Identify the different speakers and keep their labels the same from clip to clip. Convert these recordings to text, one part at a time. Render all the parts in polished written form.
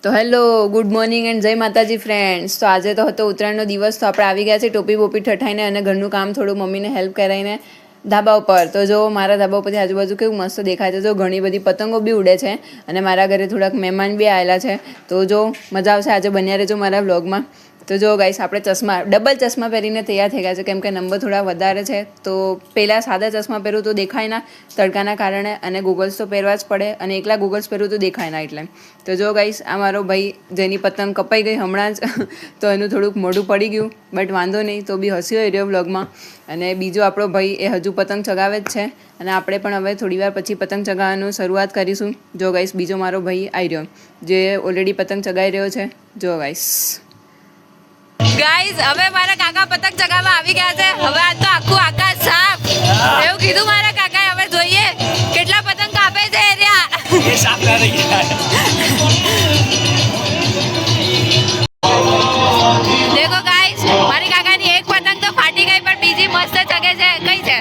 Speaker 1: તો hello good morning and જય માતાજી ફ્રેન્ડ્સ. તો આજે તો હતો ઉત્તરાયણનો દિવસ, તો આપણે આવી ગયા છે ટોપી બોપી ઠઠાઈને અને ઘરનું કામ થોડું મમ્મીને હેલ્પ કરાવીને ધાબા ઉપર. તો જો મારા ધાબા ઉપરથી આજુબાજુ કેવું મસ્ત દેખાય છે. જો ઘણી બધી પતંગો બી ઉડે છે અને મારા ઘરે થોડાક મહેમાન બી આવેલા છે. તો જો મજા આવશે, આજે બન્યા રહેજો મારા વ્લોગમાં. તો જો ગાઈસ આપણે ડબલ ચશ્મા પહેરીને તૈયાર થઈ ગયા છે કેમ કે નંબર થોડા વધારે છે. તો પહેલાં સાદા ચશ્મા પહેરું તો દેખાય ના તડકાના કારણે, અને ગૂગલ્સ તો પહેરવા જ પડે, અને એકલા ગૂગલ્સ પહેરું તો દેખાય ના એટલે. તો જો ગાઈસ આ મારો ભાઈ જેની પતંગ કપાઈ ગઈ હમણાં જ તો એનું થોડુંક મોઢું પડી ગયું, બટ વાંધો નહીં, તો બી હસ્યો રહ્યો વ્લોગમાં. અને બીજો આપણો ભાઈ એ હજુ પતંગ ચગાવે જ છે, અને આપણે પણ હવે થોડી વાર પછી પતંગ ચગાવવાનું શરૂઆત કરીશું. જો ગાઈસ બીજો મારો ભાઈ આવી રહ્યો જે ઓલરેડી પતંગ ચગાવી રહ્યો છે. જો ગાઈસ હવે મારા કાકા પતંગ ચગાવવા આવી ગયા છે. હવે આ તો આખું આકાશ સાફ એવું કીધું મારા કાકાએ. હવે જોઈએ કેટલા પતંગ કાપે છે એ સાફ કરી દેખો ગાઈસ, મારી કાકાની એક પતંગ તો ફાટી ગઈ, પણ બીજી મસ્ત ચગે છે. કઈ છે?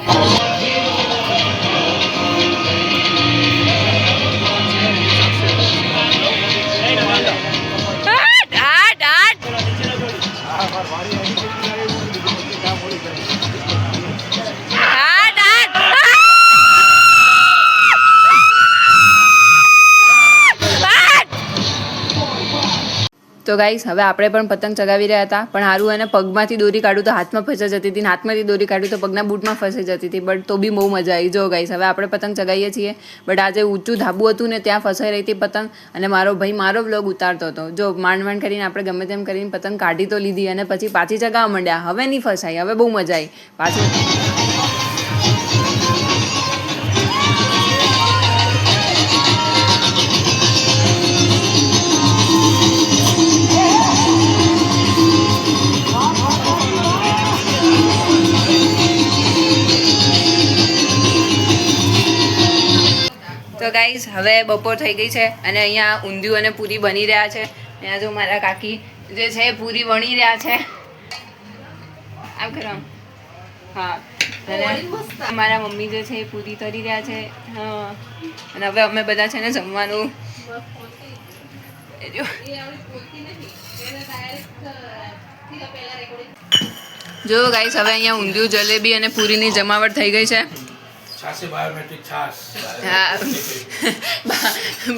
Speaker 1: તો ગાઈસ હવે આપણે પણ પતંગ ચગાવી રહ્યા હતા, પણ હારું એને પગમાંથી દોરી કાઢું તો હાથમાં ફસાઈ જતી હતી, હાથમાંથી દોરી કાઢું તો પગના બૂટમાં ફસાઈ જતી હતી, બટ તો બી બહુ મજા આવી. જો ગાઈસ હવે આપણે પતંગ ચગાવીએ છીએ, બટ આજે ઊંચું ધાબુ હતું ને ત્યાં ફસાઈ રહી હતી પતંગ, અને મારો ભાઈ મારો વ્લોગ ઉતારતો હતો. જો માંડ કરીને આપણે ગમે તેમ કરીને પતંગ કાઢી તો લીધી, અને પછી પાછી ચગાવવા માંડ્યા. હવે નહીં ફસાઈ, હવે બહુ મજા આવી પાછી. તો ગાઈઝ હવે બપોર થઈ ગઈ છે, અને અહીંયા ઊંધિયું અને પૂરી બની રહ્યા છે. ત્યાં જો મારા કાકી જે છે પૂરી વણી રહ્યા છે. આમ કરો. હા, અને મારા મમ્મી જે છે એ પૂરી તરી રહ્યા છે. હા, અને હવે અમે બધા છે ને જમવાનું. જો ગાઈઝ હવે અહીંયા ઊંધિયું જલેબી અને પૂરીની જમાવટ થઈ ગઈ છે.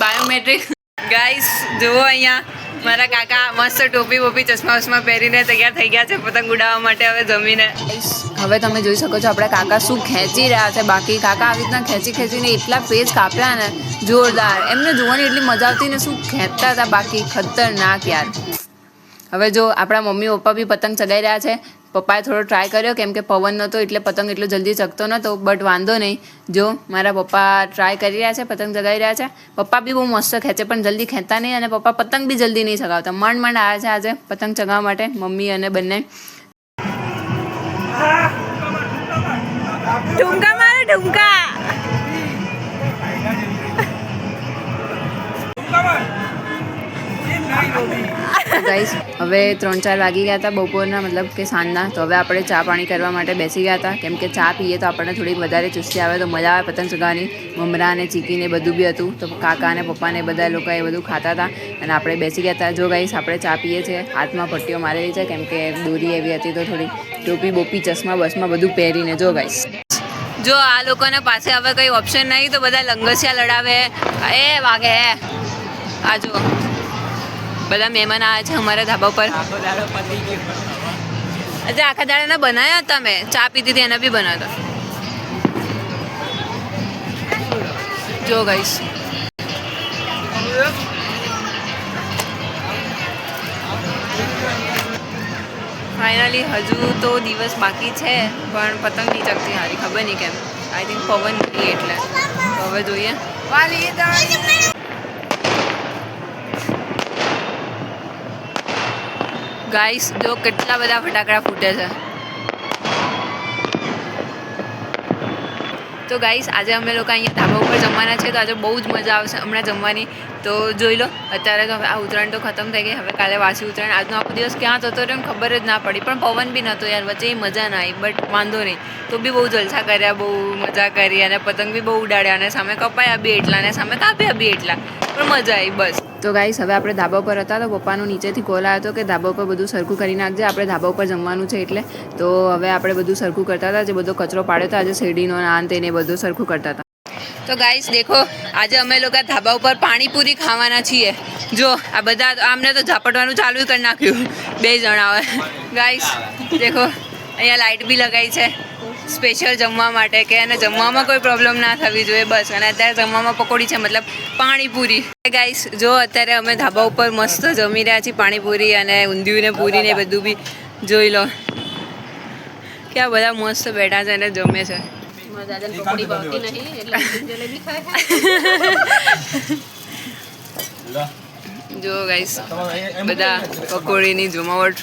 Speaker 1: બાયોમેટ્રિક ગાઈસ જુઓ અહીંયા મારા કાકા મસ્ત ટોપી બોપી ચશ્મા વશ્મા પહેરીને તૈયાર થઈ ગયા છે પતંગ ઉડાવવા માટે હવે જમીને. હવે તમે જોઈ શકો છો આપણા કાકા શું ખેંચી રહ્યા છે. બાકી કાકા આવી રીતના ખેંચીને એટલા પેજ કાપ્યા ને જોરદાર, એમને જોવાની એટલી મજા આવતી ને, શું ખેંચતા હતા બાકી ખતરનાક યાર. હવે જો આપણા મમ્મી પપ્પા બી પતંગ ચગાવી રહ્યા છે. પપ્પાએ થોડો ટ્રાય કર્યો કેમ કે પવન નહોતો એટલે પતંગ એટલો જલ્દી ચગતો નહોતો, બટ વાંધો નહીં. જો મારા પપ્પા ટ્રાય કરી રહ્યા છે, પતંગ ચગાવી રહ્યા છે. પપ્પા બી બહુ મસ્ત ખેંચે, પણ જલ્દી ખેંચતા નહીં, અને પપ્પા પતંગ બી જલ્દી નહીં ચગાવતા. માંડ આવ્યા છે આજે પતંગ ચગાવવા માટે, મમ્મી અને બંને. ઢુમકા મારે ઢુમકા. ગાઈસ હવે 3-4 વાગી ગયા હતા બપોરના, મતલબ કે સાંજના. તો હવે આપણે ચા પાણી કરવા માટે બેસી ગયા હતા, કેમ કે ચા પીએ તો આપણને થોડીક વધારે ચુસ્તી આવે, તો મજા આવે પતંગ ચગાવવાની. મમરા અને ચીકીને બધું બી હતું, તો કાકા અને પપ્પાને બધા લોકો એ બધું ખાતા હતા, અને આપણે બેસી ગયા હતા. જો ગાઈસ આપણે ચા પીએ છીએ, હાથમાં પટ્ટીઓ મારેલી છે કેમ કે દોરી એવી હતી, તો થોડી ટોપી બોપી ચશ્મા બસમાં બધું પહેરીને. જો ગાઈસ જો આ લોકોને પાસે હવે કંઈ ઓપ્શન નહીં, તો બધા લંગસિયા લડાવે એ વાગે. આ જો બધા મહેમાન આવ્યા છે અમારા ધાબા પર. આજે આખા દાડાના બનાવ્યા હતા, મેં ચા પીધી હતી એના બી બનાવતા. જો ગાઈસ ફાઇનલી હજુ તો દિવસ બાકી છે, પણ પતંગ નહીં ચગતી હારી, ખબર નહીં કેમ. આઈ થિંક પવન નહીં એટલે. તો હવે જોઈએ. ગાઈસ જો કેટલા બધા ફટાકડા ફૂટે છે. તો ગાઈસ આજે અમે લોકો અહીંયા ધાબા ઉપર જમવાના છે, તો આજે બહુ જ મજા આવશે હમણાં જમવાની. તો જોઈ લો અત્યારે તો હવે આ ઉત્તરાયણ તો ખતમ થઈ ગઈ, હવે કાલે વાસી ઉત્તરાયણ. આજનો આખો દિવસ ક્યાં જતો રહ્યો ને ખબર જ ના પડી, પણ પવન બી નહોતો યાર વચ્ચે, એ મજા ના આવી. બટ વાંધો નહીં, તો બી બહુ જલસા કર્યા, બહુ મજા કરી અને પતંગ બી બહુ ઉડાડ્યા અને સામે કપાયા બી એટલા અને સામે કાપ્યા બી એટલા, પણ મજા આવી બસ. તો ગાઈસ હવે આપણે ધાબા પર હતા, તો પપ્પાનો નીચેથી કોલ આવ્યો હતો કે ધાબા પર બધું સરખું કરી નાખજે, આપણે ધાબા ઉપર જમવાનું છે એટલે. તો હવે આપણે બધું સરખું કરતા હતા, જે બધો કચરો પાડ્યો હતો આજે શેરડીનો આન તેને બધું સરખું કરતા હતા. તો ગાઈસ દેખો આજે અમે લોકો ધાબા ઉપર પાણીપુરી ખાવાના છીએ. જો આ બધા આમને તો ઝાપટવાનું ચાલુ કરી નાખ્યું 2 જણાઓએ. ગાઈસ દેખો અહીંયા લાઇટ બી લગાવી છે સ્પેશિયલ જમવા માટે, કે અને જમવામાં કોઈ પ્રોબ્લેમ ના થવી જોઈએ બસ. અને અત્યારે જમવામાં પકોડી છે, મતલબ પાણીપુરી. ગાઈસ જો અત્યારે અમે ધાબા ઉપર મસ્ત જમી રહ્યા છીએ પાણીપુરી અને ઊંધિયું ને પૂરી ને બધું બી જોઈ લો. ક્યાં બધા મસ્ત બેઠા છે અને જમે છે.
Speaker 2: પકોડી ભાવતી નહીં એટલે જલેબી ખાય.
Speaker 1: જો ગાઈસ બધા પકોડીની જમાવટ.